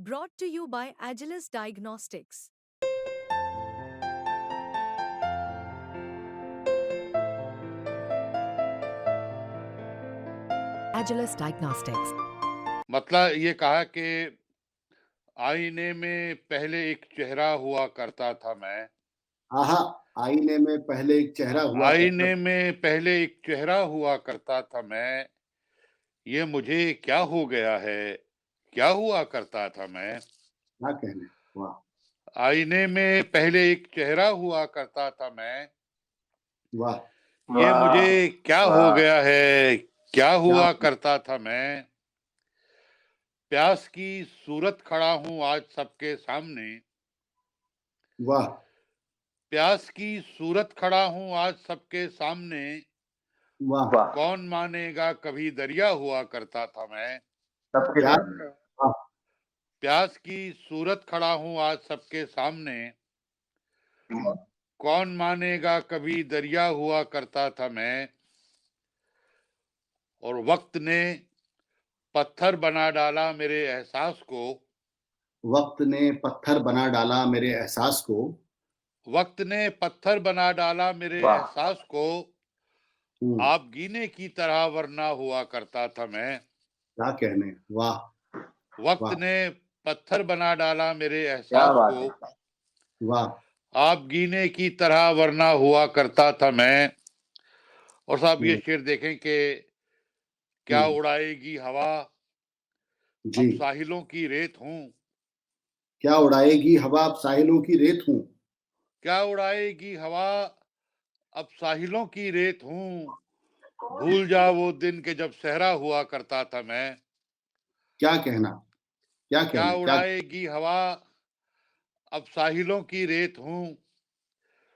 Brought to you by Agilus Diagnostics. Agilus Diagnostics. मतलब ये कहा कि आईने में पहले एक चेहरा हुआ करता था मैं। आहा! आईने में पहले एक चेहरा हुआ करता आईने में पहले एक चेहरा हुआ करता था मैं, ये मुझे क्या हो गया है, क्या हुआ करता था मैं। क्या कहने? वाह! आईने में पहले एक चेहरा हुआ करता था मैं, वाह! ये मुझे क्या हो वाह! गया है, क्या क्या हुआ करता था मैं। प्यास की सूरत खड़ा हूँ आज सबके सामने, वाह! प्यास की सूरत खड़ा हूँ आज सबके सामने। वाह! वाह! कौन मानेगा कभी दरिया हुआ करता था मैं। सबके क्या सामने। वाह! प्यास की सूरत खड़ा हूँ आज सबके सामने। कौन मानेगा कभी दरिया हुआ करता था मैं। और वक्त ने पत्थर बना डाला मेरे एहसास को। वक़्त ने पत्थर बना डाला मेरे एहसास को। वक्त ने पत्थर बना डाला मेरे वाह! एहसास को। हुँ, आप गीने की तरह वरना हुआ करता था मैं। क्या कहने? वाह! वक्त वाह! ने पत्थर बना डाला मेरे क्या एहसास बात को। है! वाह! आप गीने की तरह वरना हुआ करता था मैं। और साहब ये हुँ, शेर देखें कि क्या हुँ, उड़ाएगी हवा, जी। अब साहिलों की रेत हूँ। क्या उड़ाएगी हवा अब साहिलों की रेत हूँ। क्या उड़ाएगी हवा, अब साहिलों की रेत हूँ। भूल जा वो दिन के जब सहरा हुआ करता था मैं। क्या कहना? क्या क्या कहने? क्या उड़ाएगी हवा, अब साहिलों की रेत हूँ।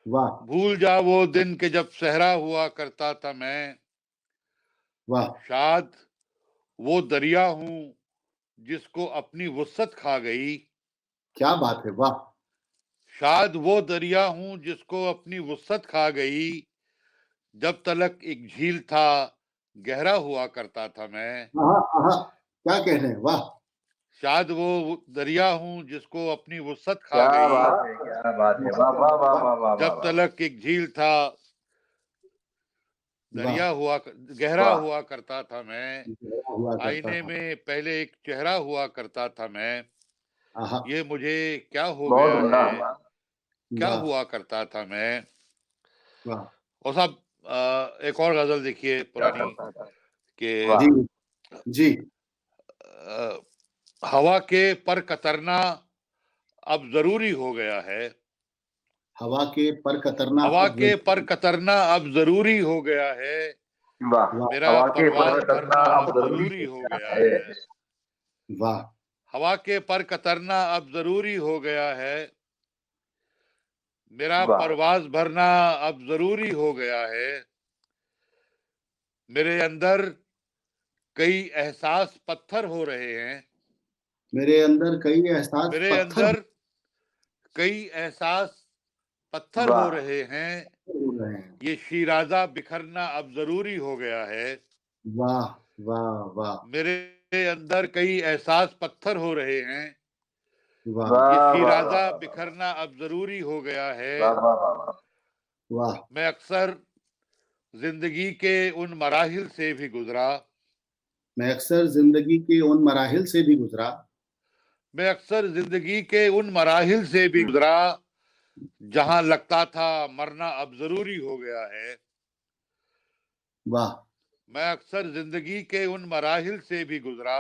वाह! भूल जा वो दिन के जब सहरा हुआ करता था मैं। वाह! शायद वो दरिया हूँ जिसको अपनी वुसअत खा गई। क्या बात है! वाह! शायद वो दरिया हूँ जिसको अपनी वुसअत खा गई। जब तलक एक झील था गहरा हुआ करता था मैं। आहा! आहा! क्या कहने? वाह! शायद वो दरिया हूँ जिसको अपनी वुसअत खा क्या गई। बात है! क्या बात है! वाह, वाह, वाह, वाह, वाह, वाह, जब वाह! तलक एक झील था वाह! दरिया हुआ गहरा वाह! हुआ करता था मैं। गहरा हुआ करता आईने था। में पहले एक चेहरा हुआ करता था मैं। आहा! ये मुझे क्या हो बहुत गया उम्दा। है, क्या वाह! हुआ करता था मैं। वाह! और साहब एक और गजल देखिए क्या पुरानी करता था? कि जी, वाह! जी। अ, हवा के पर कतरना अब जरूरी हो गया है। हवा के पर कतरना हवा अब के पर ज़रूरी कतरना अब जरूरी हो गया है। वाह! वाह! मेरा हवा के परवाज पर करना भरना अब अब ज़रूरी जरूरी हो हो गया गया है। है। वाह! हवा के पर कतरना अब जरूरी हो गया है। मेरा वाह! परवाज भरना अब जरूरी हो गया है। मेरे अंदर कई एहसास पत्थर हो रहे हैं। मेरे अंदर कई एहसास मेरे पत्थर अंदर कई एहसास पत्थर हो वाह! रहे हैं। हो रहे हैं। ये शीराजा बिखरना अब जरूरी हो गया है। वाह! वाह! वाह! मेरे अंदर कई एहसास पत्थर हो रहे हैं। वाह! ये वाह, वाह, वाह, शीराजा वाह, वाह! बिखरना अब जरूरी हो गया है। वाह, वाह, वाह, वाह! वाह! मैं अक्सर जिंदगी के उन मराहिल से भी गुजरा। मैं अक्सर ज़िंदगी के उन मराहिल से भी गुज़रा। मैं अक्सर जिंदगी के उन मराहिल से भी गुजरा जहां लगता था मरना अब जरूरी हो गया है। वाह! मैं अक्सर जिंदगी के उन मराहिल से भी गुजरा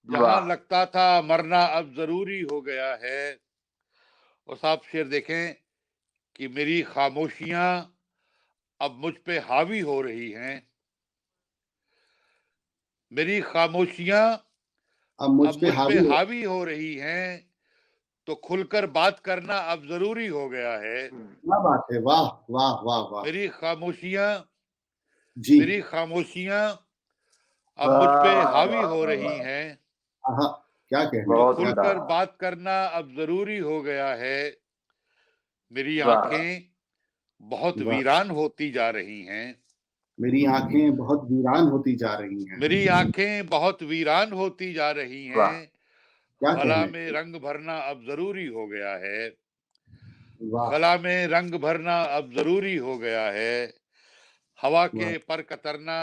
जहां वाह! लगता था मरना अब जरूरी हो गया है। और साहब शेर देखें कि मेरी खामोशियां अब मुझ पे हावी हो रही हैं। मेरी खामोशियां अब मुझ अब पे मुझ पे हावी हो हावी हो रही हैं। तो खुलकर बात करना अब जरूरी हो गया है। क्या बात है! वाह! वाह! वाह! वाह! मेरी खामोशियां जी। मेरी खामोशियां अब मुझ वाह, पे वाह, हावी वाह, हो वाह, रही वाह! हैं। आहा! क्या कहने? तो बहुत क्या उम्दा। खुलकर बात करना अब जरूरी हो गया है। मेरी वाह! आंखें बहुत वाह! वीरान होती जा रही हैं। मेरी आँखें बहुत वीरान होती जा रही हैं। मेरी आंखें बहुत वीरान होती जा रही वाह! हैं। क्या गला कहना में है। रंग भरना अब जरूरी हो गया है, वाह गला में रंग भरना अब जरूरी हो गया है, हवा वाह के पर कतरना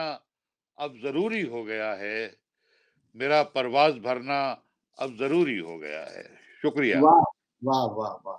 अब जरूरी हो गया है, मेरा परवाज भरना अब जरूरी हो गया है। शुक्रिया। वाह वाह वाह वाह